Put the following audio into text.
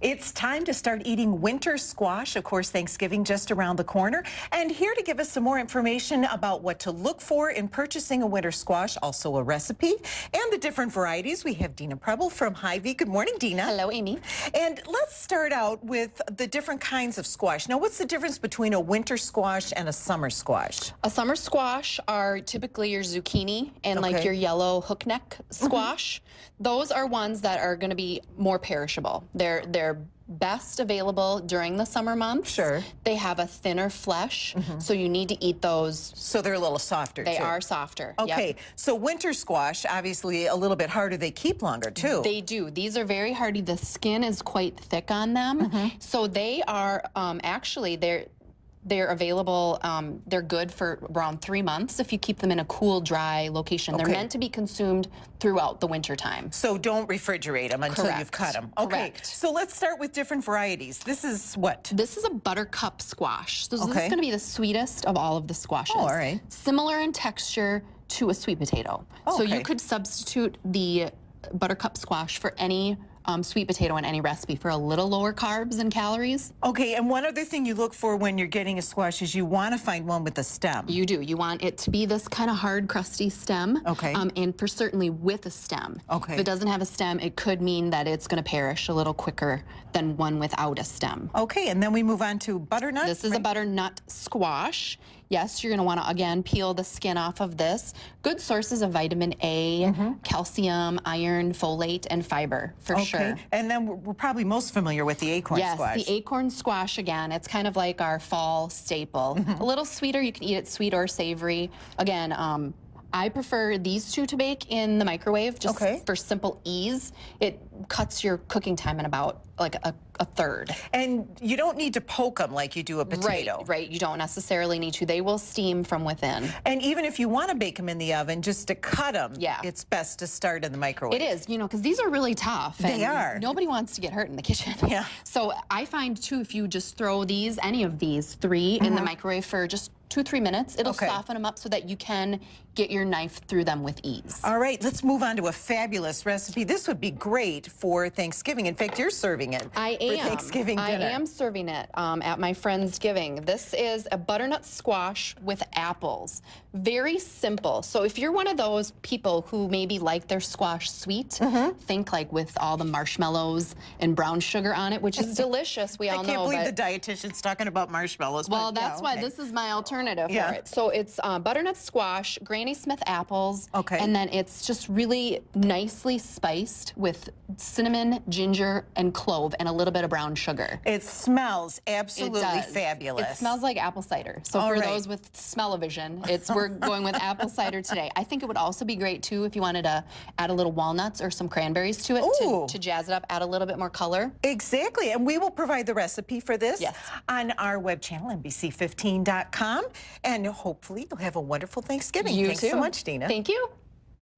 It's time to start eating winter squash. Of course, Thanksgiving just around the corner. And here to give us some more information about what to look for in purchasing a winter squash, also a recipe, and the different varieties, we have Dina Preble from Hy-Vee. Good morning, Dina. Hello, Amy. And let's start out with the different kinds of squash. Now, what's the difference between a winter squash and a summer squash? A summer squash are typically your zucchini and like your yellow hook neck squash. Those are ones that are going to be more perishable. They're best available during the summer months. Sure. They have a thinner flesh, so you need to eat those. So they're a little softer, They too. are softer. Okay, Yep. so winter squash, obviously a little bit harder. They keep longer, too. They do. These are very hardy. The skin is quite thick on them. So they are actually, they're available, they're good for around 3 months if you keep them in a cool, dry location. They're meant to be consumed throughout the winter time. So don't refrigerate them until you've cut them. Okay, Correct. so let's start with different varieties. This is what? This is a buttercup squash. So this is going to be the sweetest of all of the squashes. Oh, all right. Similar in texture to a sweet potato. Oh, so okay. you could substitute the buttercup squash for any sweet potato in any recipe for a little lower carbs and calories. Okay, and one other thing you look for when you're getting a squash is you want to find one with a stem. You do. You want it to be this kind of hard, crusty stem. Okay. And for certainly with a stem. Okay. If it doesn't have a stem, it could mean that it's going to perish a little quicker than one without a stem. Okay, and then we move on to butternut. This is a butternut squash. Yes, you're going to want to, again, peel the skin off of this. Good sources of vitamin A, calcium, iron, folate, and fiber, for sure. And then we're probably most familiar with the acorn squash. Yes, the acorn squash, again, it's kind of like our fall staple. A little sweeter. You can eat it sweet or savory. Again, I prefer these two to bake in the microwave just for simple ease. It cuts your cooking time in about like a third. And you don't need to poke them like you do a potato. Right. You don't necessarily need to. They will steam from within. And even if you want to bake them in the oven, just to cut them, Yeah. it's best to start in the microwave. It is, because these are really tough. They and are. Nobody wants to get hurt in the kitchen. Yeah. So I find, too, if you just throw these, any of these three, in the microwave for just 2-3 minutes, it'll soften them up so that you can get your knife through them with ease. All right, let's move on to a fabulous recipe. This would be great for Thanksgiving. In fact, you're serving it for Thanksgiving dinner. I am serving it at my friend's giving. This is a butternut squash with apples. Very simple. So if you're one of those people who maybe like their squash sweet, think like with all the marshmallows and brown sugar on it, which is delicious, we all know. I can't believe the dietitian's talking about marshmallows. Well, but, that's why this is my alternative for it. So it's butternut squash, Granny Smith apples, and then it's just really nicely spiced with cinnamon, ginger, and clove, and a little bit of brown sugar. It smells absolutely fabulous. It smells like apple cider. So for those with smell-o-vision, we're going with apple cider today. I think it would also be great, too, if you wanted to add a little walnuts or some cranberries to it to jazz it up, add a little bit more color. Exactly, and we will provide the recipe for this on our web channel, NBC15.com, and hopefully you'll have a wonderful Thanksgiving. You Thanks too. so much, Dina. Thank you.